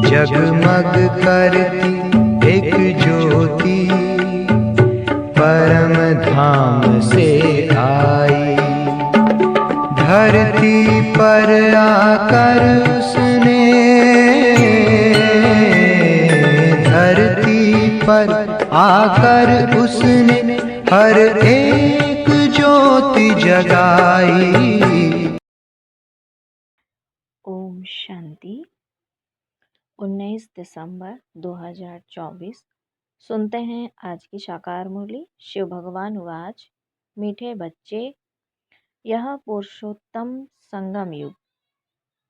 जगमग करती एक ज्योति परम धाम से आई। धरती पर आकर उसने, धरती पर आकर उसने हर एक ज्योति जगाई। ओम शांति। 19 दिसंबर 2024। सुनते हैं आज की साकार मुरली। शिव भगवान उवाच। मीठे बच्चे, यह पुरुषोत्तम संगम युग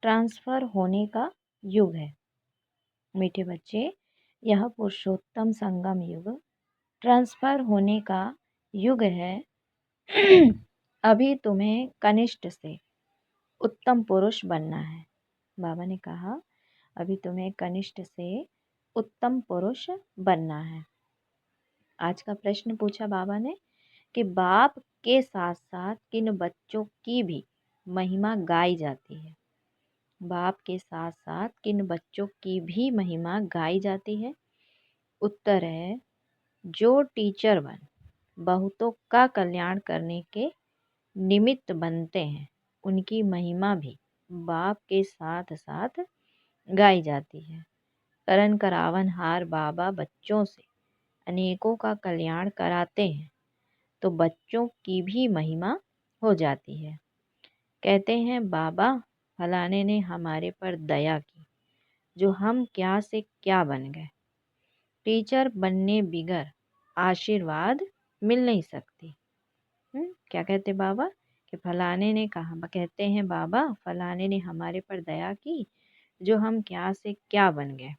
ट्रांसफर होने का युग है। मीठे बच्चे, यह पुरुषोत्तम संगम युग ट्रांसफर होने का युग है। अभी तुम्हें कनिष्ठ से उत्तम पुरुष बनना है। बाबा ने कहा, अभी तुम्हें कनिष्ठ से उत्तम पुरुष बनना है। आज का प्रश्न पूछा बाबा ने कि बाप के साथ साथ किन बच्चों की भी महिमा गाई जाती है। बाप के साथ साथ किन बच्चों की भी महिमा गाई जाती है। उत्तर है, जो टीचर बन बहुतों का कल्याण करने के निमित्त बनते हैं, उनकी महिमा भी बाप के साथ साथ गाई जाती है। करण करावन हार बाबा बच्चों से अनेकों का कल्याण कराते हैं, तो बच्चों की भी महिमा हो जाती है। कहते हैं, बाबा फलाने ने हमारे पर दया की, जो हम क्या से क्या बन गए। टीचर बनने बिगर आशीर्वाद मिल नहीं सकती। क्या कहते बाबा कि फलाने ने कहा, कहते हैं बाबा फलाने ने हमारे पर दया की, जो हम क्या से क्या बन गए।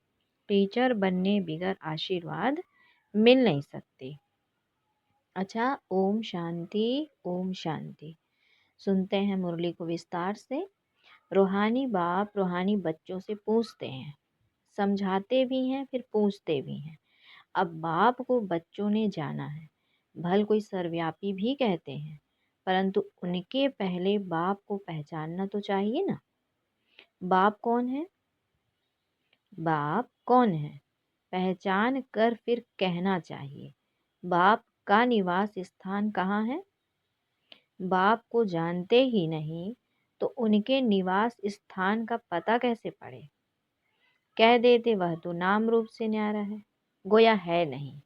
टीचर बनने बिगर आशीर्वाद मिल नहीं सकती। अच्छा, ओम शांति ओम शांति। सुनते हैं मुरली को विस्तार से। रूहानी बाप रूहानी बच्चों से पूछते हैं, समझाते भी हैं, फिर पूछते भी हैं। अब बाप को बच्चों ने जाना है, भल कोई सर्वव्यापी भी कहते हैं, परंतु उनके पहले बाप को पहचानना तो चाहिए ना। बाप कौन है? बाप कौन है पहचान कर फिर कहना चाहिए। बाप का निवास स्थान कहाँ है? बाप को जानते ही नहीं तो उनके निवास स्थान का पता कैसे पड़े। कह देते वह तो नाम रूप से न्यारा है, गोया है नहीं।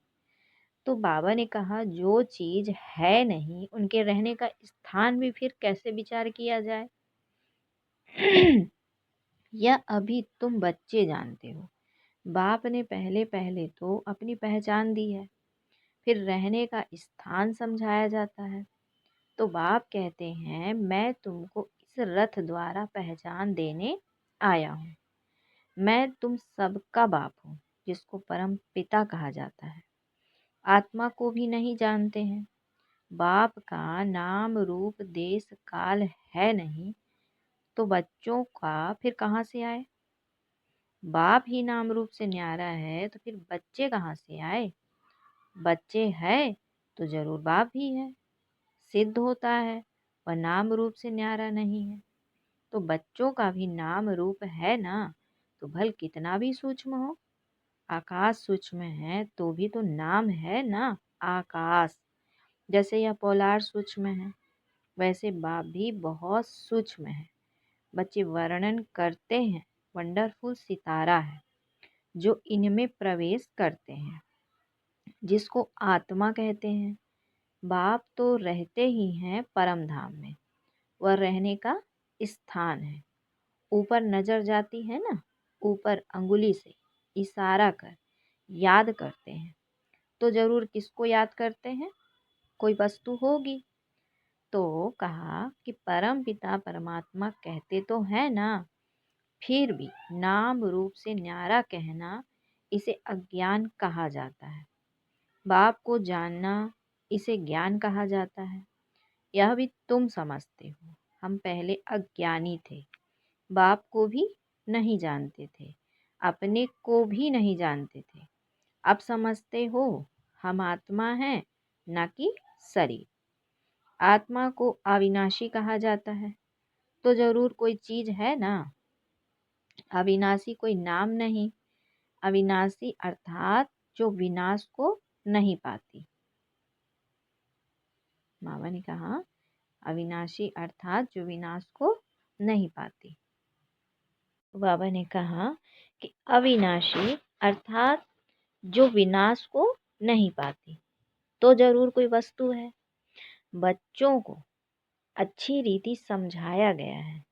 तो बाबा ने कहा, जो चीज है नहीं उनके रहने का स्थान भी फिर कैसे विचार किया जाए। यह अभी तुम बच्चे जानते हो। बाप ने पहले पहले तो अपनी पहचान दी है, फिर रहने का स्थान समझाया जाता है। तो बाप कहते हैं, मैं तुमको इस रथ द्वारा पहचान देने आया हूँ। मैं तुम सबका बाप हूँ, जिसको परम पिता कहा जाता है। आत्मा को भी नहीं जानते हैं। बाप का नाम रूप देश काल है नहीं, तो बच्चों का फिर कहाँ से आए। बाप ही नाम रूप से न्यारा है, तो फिर बच्चे कहाँ से आए। बच्चे है तो जरूर बाप ही है। सिद्ध होता है वह नाम रूप से न्यारा नहीं है, तो बच्चों का भी नाम रूप है ना, तो भल कितना भी सूक्ष्म हो। आकाश सूक्ष्म है तो भी तो नाम है ना, आकाश। जैसे यह पोलार सूक्ष्म है, वैसे बाप भी बहुत सूक्ष्म है। बच्चे वर्णन करते हैं, वंडरफुल सितारा है जो इनमें प्रवेश करते हैं, जिसको आत्मा कहते हैं। बाप तो रहते ही हैं परम धाम में, वह रहने का स्थान है। ऊपर नजर जाती है ना, ऊपर अंगुली से इशारा कर याद करते हैं, तो जरूर किसको याद करते हैं, कोई वस्तु होगी। तो कहा कि परम पिता परमात्मा कहते तो है ना, फिर भी नाम रूप से न्यारा कहना, इसे अज्ञान कहा जाता है। बाप को जानना, इसे ज्ञान कहा जाता है। यह भी तुम समझते हो। हम पहले अज्ञानी थे, बाप को भी नहीं जानते थे, अपने को भी नहीं जानते थे। अब समझते हो हम आत्मा हैं, ना कि शरीर। आत्मा को अविनाशी कहा जाता है, तो जरूर कोई चीज है ना। अविनाशी कोई नाम नहीं, अविनाशी अर्थात जो विनाश को नहीं पाती। बाबा ने कहा अविनाशी अर्थात जो विनाश को नहीं पाती। बाबा ने कहा कि अविनाशी अर्थात जो विनाश को नहीं पाती, तो जरूर कोई वस्तु है। बच्चों को अच्छी रीति समझाया गया है।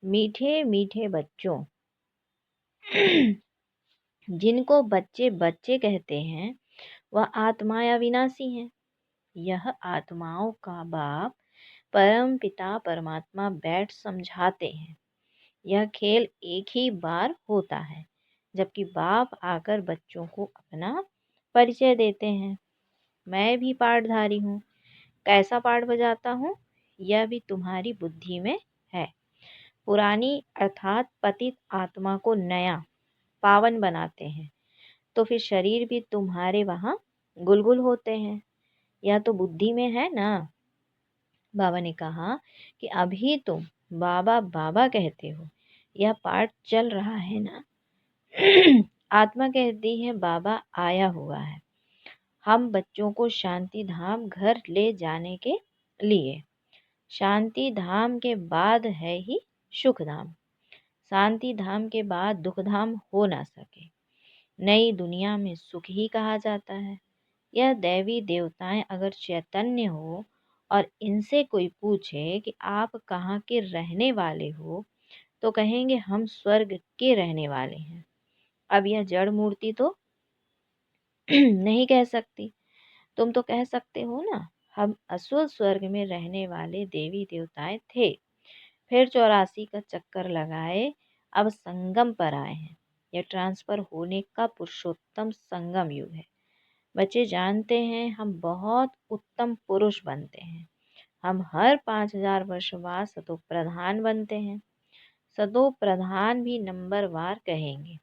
मीठे मीठे बच्चों जिनको बच्चे बच्चे कहते हैं, वह आत्माएं अविनाशी हैं। यह आत्माओं का बाप परम पिता परमात्मा बैठ समझाते हैं। यह खेल एक ही बार होता है, जबकि बाप आकर बच्चों को अपना परिचय देते हैं। मैं भी पाठधारी हूँ। कैसा पाठ बजाता हूँ, यह भी तुम्हारी बुद्धि में है। पुरानी अर्थात पतित आत्मा को नया पावन बनाते हैं, तो फिर शरीर भी तुम्हारे वहाँ गुलगुल होते हैं। यह तो बुद्धि में है ना। बाबा ने कहा कि अभी तुम बाबा बाबा कहते हो, यह पाठ चल रहा है ना। आत्मा कहती है बाबा आया हुआ है। हम बच्चों को शांति धाम घर ले जाने के लिए। शांति धाम के बाद है ही सुख धाम। शांति धाम के बाद दुख धाम हो ना सके। नई दुनिया में सुख ही कहा जाता है। यह देवी देवताएं अगर चैतन्य हो और इनसे कोई पूछे कि आप कहाँ के रहने वाले हो, तो कहेंगे हम स्वर्ग के रहने वाले हैं। अब यह जड़ मूर्ति तो नहीं कह सकती। तुम तो कह सकते हो ना, हम असुर स्वर्ग में रहने वाले देवी देवताएं थे, फिर 84 का चक्कर लगाए, अब संगम पर आए हैं। यह ट्रांसफर होने का पुरुषोत्तम संगम युग है। बच्चे जानते हैं हम बहुत उत्तम पुरुष बनते हैं। हम हर 5000 वर्ष बाद सतो प्रधान बनते हैं। सतो प्रधान भी नंबरवार कहेंगे।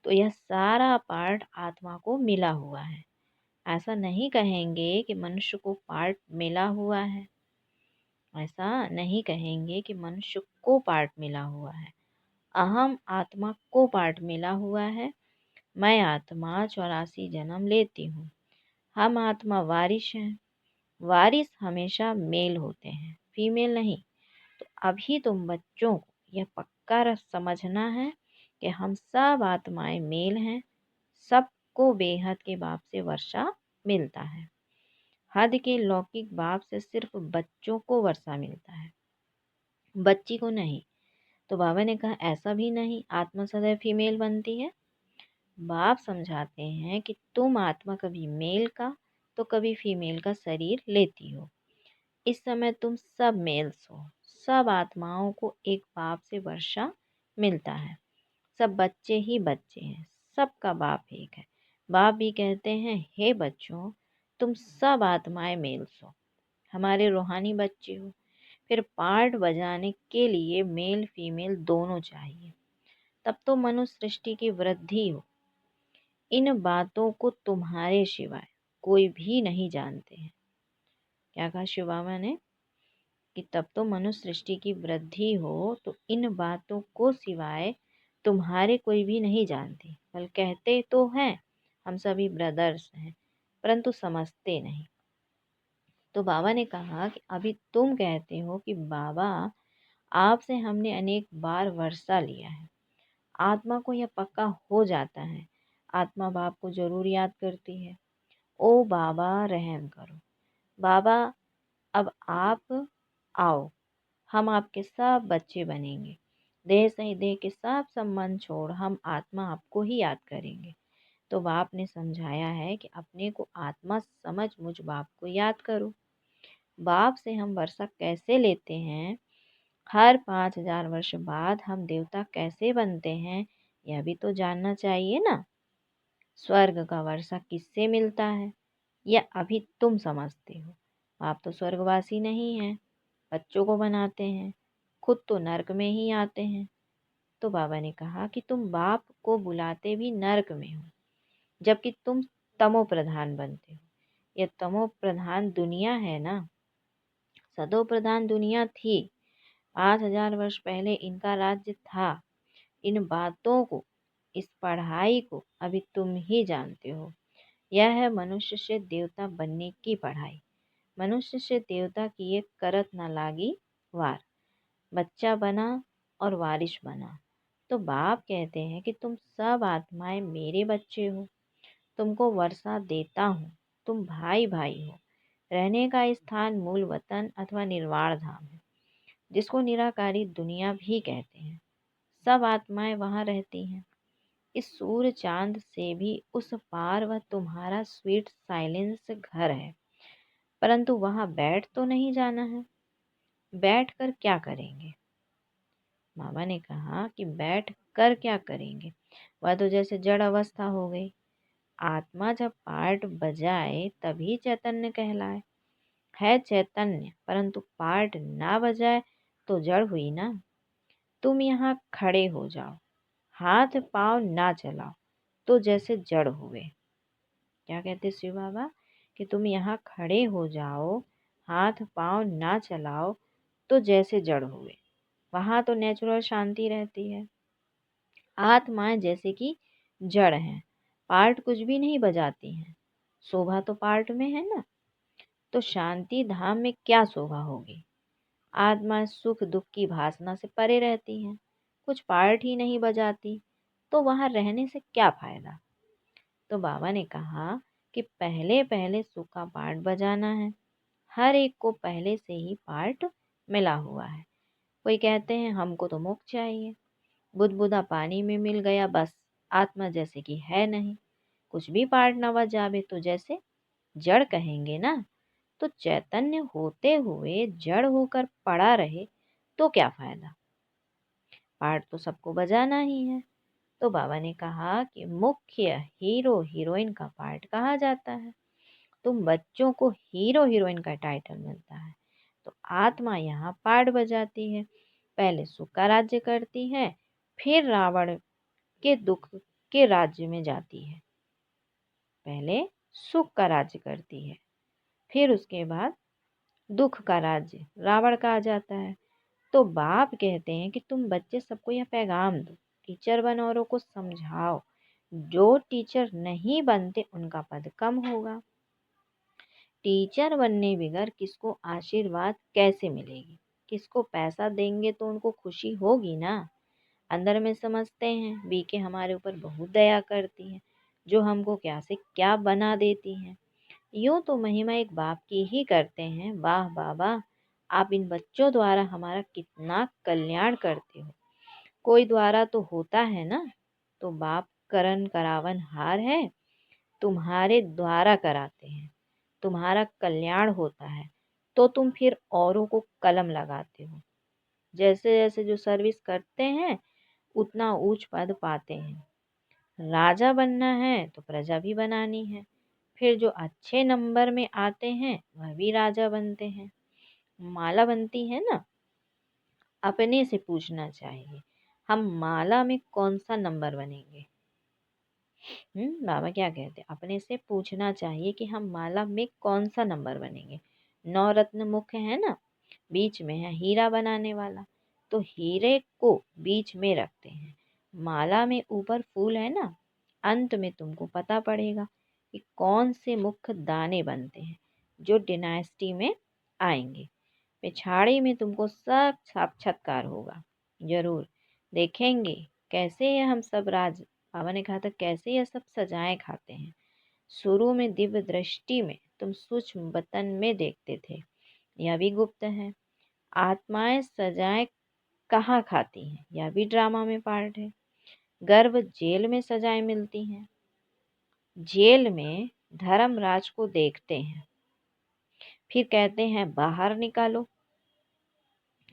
तो यह सारा पाठ आत्मा को मिला हुआ है। ऐसा नहीं कहेंगे कि मनुष्य को पाठ मिला हुआ है। ऐसा नहीं कहेंगे कि मनुष्य को पाठ मिला हुआ है। अहम आत्मा को पाठ मिला हुआ है। मैं आत्मा 84 जन्म लेती हूँ। हम आत्मा वारिश हैं। वारिस हमेशा मेल होते हैं, फीमेल नहीं। तो अभी तुम बच्चों को यह पक्का समझना है कि हम सब आत्माएं मेल हैं। सबको बेहद के बाप से वर्षा मिलता है। हद के लौकिक बाप से सिर्फ बच्चों को वर्षा मिलता है, बच्ची को नहीं। तो बाबा ने कहा ऐसा भी नहीं, आत्मा सदैव फीमेल बनती है। बाप समझाते हैं कि तुम आत्मा कभी मेल का तो कभी फीमेल का शरीर लेती हो। इस समय तुम सब मेल्स हो। सब आत्माओं को एक बाप से वर्षा मिलता है। सब बच्चे ही बच्चे हैं। सबका बाप एक है। बाप भी कहते हैं हे बच्चों, तुम सब आत्माएं मेल्स हो, हमारे रूहानी बच्चे हो। फिर पाठ बजाने के लिए मेल फीमेल दोनों चाहिए, तब तो मनुष्य सृष्टि की वृद्धि हो। इन बातों को तुम्हारे सिवाय कोई भी नहीं जानते हैं। क्या कहा शिव बाबा ने कि तब तो मनुष्य सृष्टि की वृद्धि हो, तो इन बातों को सिवाय तुम्हारे कोई भी नहीं जानते। बल कहते तो हैं हम सभी ब्रदर्स हैं, परंतु समझते नहीं। तो बाबा ने कहा कि अभी तुम कहते हो कि बाबा आपसे हमने अनेक बार वर्षा लिया है। आत्मा को यह पक्का हो जाता है। आत्मा बाप को जरूर याद करती है। ओ बाबा रहम करो। बाबा अब आप आओ, हम आपके सब बच्चे बनेंगे। देह सही देह के सब संबंध छोड़ हम आत्मा आपको ही याद करेंगे। तो बाप ने समझाया है कि अपने को आत्मा समझ मुझ बाप को याद करो। बाप से हम वर्षा कैसे लेते हैं, हर 5000 वर्ष बाद हम देवता कैसे बनते हैं, यह भी तो जानना चाहिए ना। स्वर्ग का वर्षा किससे मिलता है, यह अभी तुम समझते हो। आप तो स्वर्गवासी नहीं हैं, बच्चों को बनाते हैं, खुद तो नरक में ही आते हैं। तो बाबा ने कहा कि तुम बाप को बुलाते भी नरक में हो, जबकि तुम तमो प्रधान बनते हो। यह तमो प्रधान दुनिया है ना। सदो प्रधान दुनिया थी। 5000 वर्ष पहले इनका राज्य था। इन बातों को, इस पढ़ाई को अभी तुम ही जानते हो। यह है मनुष्य से देवता बनने की पढ़ाई। मनुष्य से देवता की एक करत न लागी वार। बच्चा बना और वारिश बना। तो बाप कहते हैं कि तुम सब आत्माएं मेरे बच्चे हो। तुमको वर्षा देता हूँ। तुम भाई भाई हो। रहने का स्थान मूल वतन अथवा निर्वाण धाम है, जिसको निराकारी दुनिया भी कहते हैं। सब आत्माएं वहाँ रहती हैं। इस सूर्य चांद से भी उस पार वह तुम्हारा स्वीट साइलेंस घर है। परंतु वहाँ बैठ तो नहीं जाना है। बैठ कर क्या करेंगे? मामा ने कहा कि बैठ कर क्या करेंगे? वह तो जैसे जड़ अवस्था हो गई। आत्मा जब पार्ट बजाए तभी चैतन्य कहलाए। है चैतन्य, परंतु पार्ट ना बजाए तो जड़ हुई ना। तुम यहाँ खड़े हो जाओ, हाथ पाँव ना चलाओ तो जैसे जड़ हुए। क्या कहते शिव बाबा कि तुम यहाँ खड़े हो जाओ, हाथ पाँव ना चलाओ तो जैसे जड़ हुए। वहाँ तो नेचुरल शांति रहती है। आत्माएं जैसे कि जड़ हैं, पार्ट कुछ भी नहीं बजाती हैं। शोभा तो पार्ट में है ना। तो शांति धाम में क्या शोभा होगी? आत्मा सुख दुख की भासना से परे रहती है, कुछ पार्ट ही नहीं बजाती, तो वहां रहने से क्या फायदा? तो बाबा ने कहा कि पहले पहले सुख का पार्ट बजाना है। हर एक को पहले से ही पार्ट मिला हुआ है। कोई कहते हैं हमको तो मोक्ष चाहिए। बुदबुदा पानी में मिल गया बस, आत्मा जैसे कि है नहीं। कुछ भी पार्ट न बजावे तो जैसे जड़ कहेंगे ना। तो चैतन्य होते हुए जड़ होकर पड़ा रहे तो क्या फायदा? पार्ट तो सबको बजाना ही है। तो बाबा ने कहा कि मुख्य हीरो हीरोइन का पार्ट कहा जाता है। तुम बच्चों को हीरो हीरोइन का टाइटल मिलता है। तो आत्मा यहाँ पार्ट बजाती है। पहले सुख का राज्य करती है, फिर रावण के दुख के राज्य में जाती है। पहले सुख का राज्य करती है, फिर उसके बाद दुख का राज्य रावण का आ जाता है। तो बाप कहते हैं कि तुम बच्चे सबको यह पैगाम दो, टीचर बन औरों को समझाओ। जो टीचर नहीं बनते उनका पद कम होगा। टीचर बनने बगैर किसको आशीर्वाद कैसे मिलेगी? किसको पैसा देंगे तो उनको खुशी होगी ना। अंदर में समझते हैं बीके हमारे ऊपर बहुत दया करती है, जो हमको क्या से क्या बना देती हैं। यूं तो महिमा एक बाप की ही करते हैं। वाह बाबा, आप इन बच्चों द्वारा हमारा कितना कल्याण करते हो। कोई द्वारा तो होता है ना। तो बाप करन करावन हार है, तुम्हारे द्वारा कराते हैं। तुम्हारा कल्याण होता है तो तुम फिर औरों को कलम लगाते हो। जैसे जैसे जो सर्विस करते हैं उतना ऊंच पद पाते हैं। राजा बनना है तो प्रजा भी बनानी है। फिर जो अच्छे नंबर में आते हैं वह भी राजा बनते हैं। माला बनती है ना। अपने से पूछना चाहिए हम माला में कौन सा नंबर बनेंगे। बाबा क्या कहते हैं? अपने से पूछना चाहिए कि हम माला में कौन सा नंबर बनेंगे। 9 रत्न मुख्य है ना, बीच में है हीरा बनाने वाला। तो हीरे को बीच में रखते हैं। माला में ऊपर फूल है ना। अंत में तुमको पता पड़ेगा कि कौन से मुख्य दाने बनते हैं जो डिनास्टी में आएंगे। पिछाड़ी में तुमको सब साक्षात्कार होगा। जरूर देखेंगे कैसे ये हम सब राज बाबा ने कहा था कैसे ये सब सजाएं खाते हैं। शुरू में दिव्य दृष्टि में तुम सूक्ष्म बतन में देखते थे, यह भी गुप्त है। आत्माएं सजाएं कहाँ खाती हैं, यह भी ड्रामा में पार्ट है। गर्भ जेल में सजाएं मिलती हैं। जेल में धर्मराज को देखते हैं, फिर कहते हैं बाहर निकालो।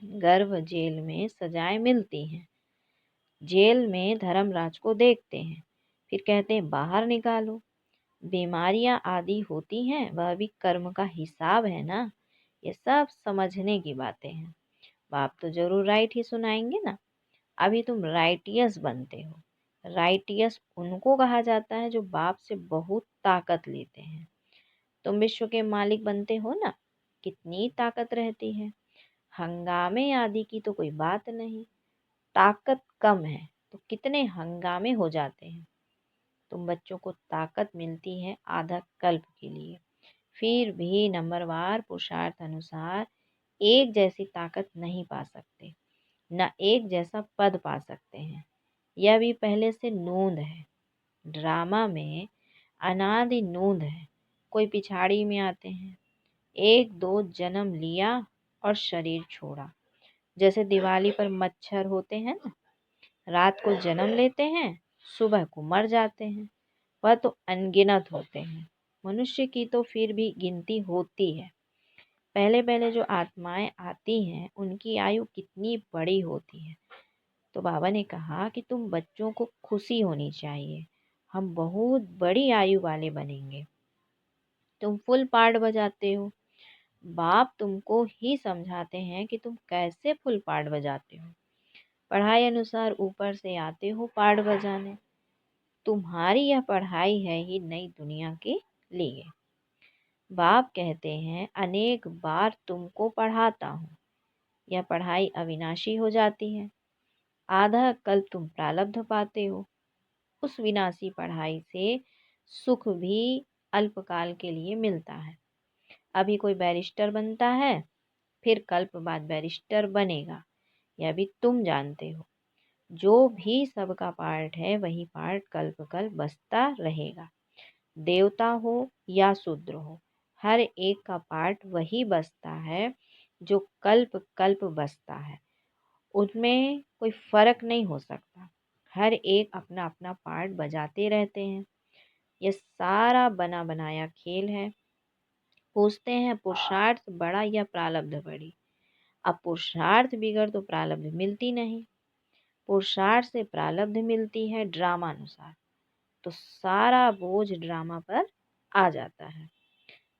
गर्भ जेल में सजाएं मिलती हैं। जेल में धर्मराज को देखते हैं, फिर कहते हैं बाहर निकालो। बीमारियां आदि होती हैं, वह भी कर्म का हिसाब है ना। ये सब समझने की बातें हैं। बाप तो जरूर राइट ही सुनाएंगे ना। अभी तुम राइटियस बनते हो। राइटियस उनको कहा जाता है जो बाप से बहुत ताकत लेते हैं। तुम विश्व के मालिक बनते हो ना। कितनी ताकत रहती है। हंगामे आदि की तो कोई बात नहीं, ताकत कम है। तो कितने हंगामे हो जाते हैं। तुम बच्चों को ताकत मिलती है आधा कल्प के लिए, फिर भी नंबरवार पुरुषार्थ अनुसार एक जैसी ताकत नहीं पा सकते, न एक जैसा पद पा सकते हैं। यह भी पहले से नोंद है। ड्रामा में अनादि नोंद है। कोई पिछाड़ी में आते हैं, एक दो जन्म लिया और शरीर छोड़ा। जैसे दिवाली पर मच्छर होते हैं ना, रात को जन्म लेते हैं, सुबह को मर जाते हैं। वह तो अनगिनत होते हैं। मनुष्य की तो फिर भी गिनती होती है। पहले पहले जो आत्माएं आती हैं उनकी आयु कितनी बड़ी होती है। तो बाबा ने कहा कि तुम बच्चों को खुशी होनी चाहिए, हम बहुत बड़ी आयु वाले बनेंगे। तुम फुल पार्ट बजाते हो, बाप तुमको ही समझाते हैं कि तुम कैसे फुल पार्ट बजाते हो। पढ़ाई अनुसार ऊपर से आते हो पार्ट बजाने। तुम्हारी यह पढ़ाई है ही नई दुनिया के लिए। बाप कहते हैं अनेक बार तुमको पढ़ाता हूँ। यह पढ़ाई अविनाशी हो जाती है। आधा कल्प तुम प्रारब्ध पाते हो। उस विनाशी पढ़ाई से सुख भी अल्पकाल के लिए मिलता है। अभी कोई बैरिस्टर बनता है, फिर कल्प बाद बैरिस्टर बनेगा, यह भी तुम जानते हो। जो भी सबका पार्ट है वही पार्ट कल्प कल्प बसता रहेगा। देवता हो या शूद्र हो, हर एक का पार्ट वही बसता है जो कल्प कल्प बसता है। उनमें कोई फर्क नहीं हो सकता। हर एक अपना अपना पार्ट बजाते रहते हैं। यह सारा बना बनाया खेल है। पूछते हैं पुरुषार्थ बड़ा या प्रारब्ध बड़ी। अब पुरुषार्थ बिगड़ तो प्रारब्ध मिलती नहीं। पुरुषार्थ से प्रारब्ध मिलती है ड्रामा अनुसार। तो सारा बोझ ड्रामा पर आ जाता है।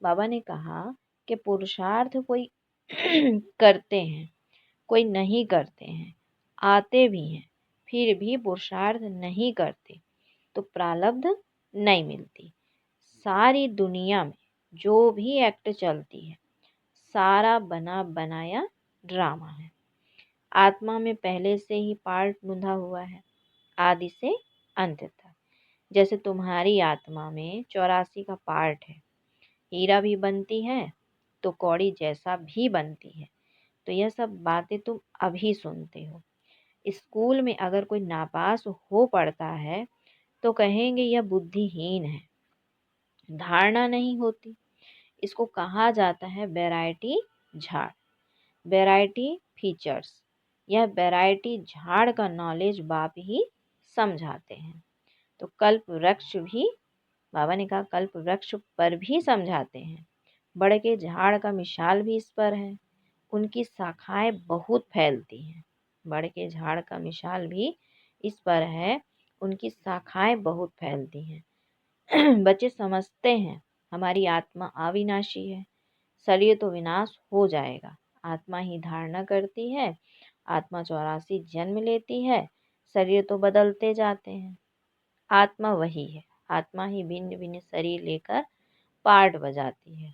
बाबा ने कहा कि पुरुषार्थ कोई करते हैं, कोई नहीं करते हैं, आते भी हैं, फिर भी पुरुषार्थ नहीं करते तो प्रारब्ध नहीं मिलती। सारी दुनिया में जो भी एक्ट चलती है, सारा बना बनाया ड्रामा है। आत्मा में पहले से ही पार्ट बंधा हुआ है, आदि से अंत तक। जैसे तुम्हारी आत्मा में 84 का पार्ट है। हीरा भी बनती है तो कौड़ी जैसा भी बनती है। तो यह सब बातें तुम अभी सुनते हो। स्कूल में अगर कोई नापास हो पड़ता है तो कहेंगे यह बुद्धिहीन है, धारणा नहीं होती। इसको कहा जाता है वैरायटी झाड़, वैरायटी फीचर्स। यह वैरायटी झाड़ का नॉलेज बाप ही समझाते हैं। तो कल्प वृक्ष भी, बाबा ने कहा कल्प वृक्ष पर भी समझाते हैं। बड़ के झाड़ का मिसाल भी इस पर है। उनकी शाखाएं बहुत फैलती हैं। बड़ के झाड़ का मिसाल भी इस पर है, उनकी शाखाएं बहुत फैलती हैं। बच्चे समझते हैं हमारी आत्मा अविनाशी है, शरीर तो विनाश हो जाएगा। आत्मा ही धारणा करती है। आत्मा 84 जन्म लेती है, शरीर तो बदलते जाते हैं। आत्मा वही है। आत्मा ही भिन्न भिन्न शरीर लेकर पार्ट बजाती है।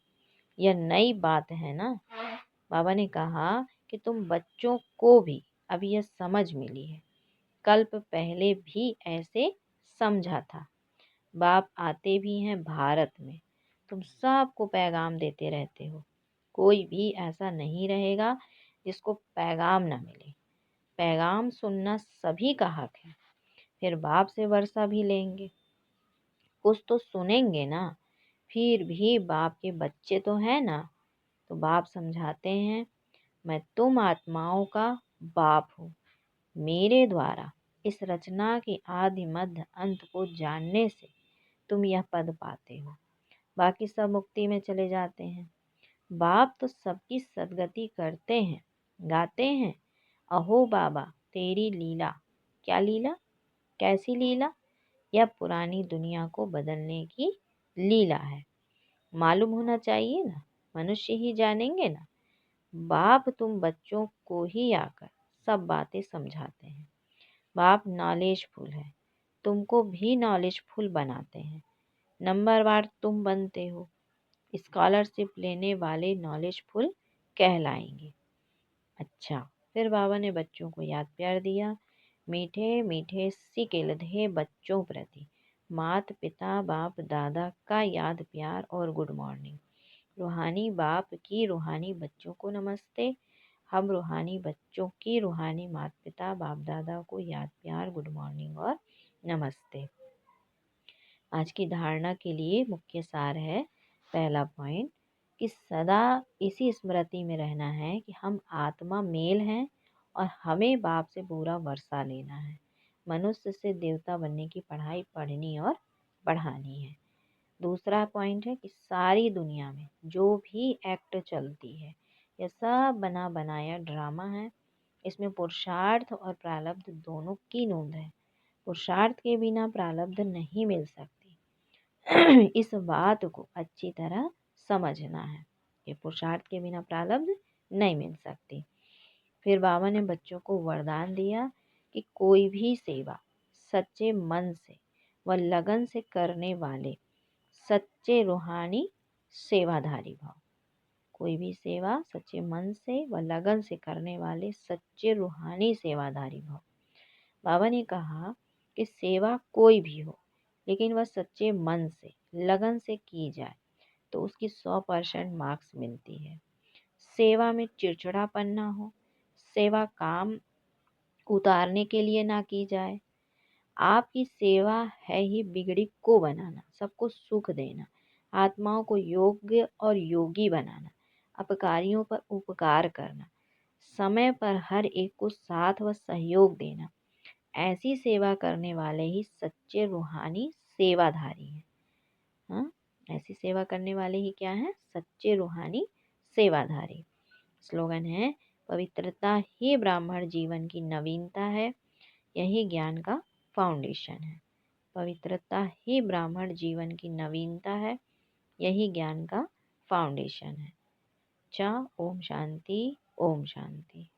यह नई बात है ना। बाबा ने कहा कि तुम बच्चों को भी अभी यह समझ मिली है। कल्प पहले भी ऐसे समझा था। बाप आते भी हैं भारत में। तुम सबको पैगाम देते रहते हो। कोई भी ऐसा नहीं रहेगा जिसको पैगाम ना मिले। पैगाम सुनना सभी का हक है। फिर बाप से वर्षा भी लेंगे, कुछ तो सुनेंगे ना। फिर भी बाप के बच्चे तो हैं ना। तो बाप समझाते हैं मैं तुम आत्माओं का बाप हूँ। मेरे द्वारा इस रचना के आदि मध्य अंत को जानने से तुम यह पद पाते हो। बाकी सब मुक्ति में चले जाते हैं। बाप तो सबकी सदगति करते हैं, गाते हैं अहो बाबा तेरी लीला। क्या लीला? कैसी लीला? यह पुरानी दुनिया को बदलने की लीला है। मालूम होना चाहिए ना, मनुष्य ही जानेंगे ना। बाप तुम बच्चों को ही आकर सब बातें समझाते हैं। बाप नॉलेजफुल है, तुमको भी नॉलेजफुल बनाते हैं। नंबरवार तुम बनते हो। स्कॉलरशिप लेने वाले नॉलेजफुल कहलाएंगे। अच्छा, फिर बाबा ने बच्चों को याद प्यार दिया मीठे मीठे सिकिलधे बच्चों प्रति मात पिता बाप दादा का याद प्यार और गुड मॉर्निंग। रूहानी बाप की रूहानी बच्चों को नमस्ते। हम रूहानी बच्चों की रूहानी माता पिता बाप दादा को याद प्यार गुड मॉर्निंग और नमस्ते। आज की धारणा के लिए मुख्य सार है, पहला पॉइंट कि सदा इसी स्मृति में रहना है कि हम आत्मा मेल हैं और हमें बाप से पूरा वर्षा लेना है। मनुष्य से देवता बनने की पढ़ाई पढ़नी और बढ़ानी है। दूसरा पॉइंट है कि सारी दुनिया में जो भी एक्ट चलती है यह सब बना बनाया ड्रामा है। इसमें पुरुषार्थ और प्रारब्ध दोनों की नोंद है। पुरुषार्थ के बिना प्रारब्ध नहीं मिल सकती। इस बात को अच्छी तरह समझना है कि पुरुषार्थ के बिना प्रारब्ध नहीं मिल सकती। फिर बाबा ने बच्चों को वरदान दिया कि कोई भी सेवा सच्चे मन से व लगन से करने वाले सच्चे रूहानी सेवाधारी भाव, कोई भी सेवा सच्चे मन से व लगन से करने वाले सच्चे रूहानी सेवाधारी भाव। बाबा ने कहा कि सेवा कोई भी हो लेकिन वह सच्चे मन से लगन से की जाए तो उसकी 100% मार्क्स मिलती है। सेवा में चिड़चिड़ापन ना हो, सेवा काम उतारने के लिए ना की जाए। आपकी सेवा है ही बिगड़ी को बनाना, सबको सुख देना, आत्माओं को योग्य और योगी बनाना, अपकारियों पर उपकार करना, समय पर हर एक को साथ व सहयोग देना। ऐसी सेवा करने वाले ही सच्चे रूहानी सेवाधारी हैं। हाँ, ऐसी सेवा करने वाले ही क्या हैं? सच्चे रूहानी सेवाधारी। स्लोगन है, पवित्रता ही ब्राह्मण जीवन की नवीनता है, यही ज्ञान का फाउंडेशन है। पवित्रता ही ब्राह्मण जीवन की नवीनता है, यही ज्ञान का फाउंडेशन है। ओम शांति, ओम शांति।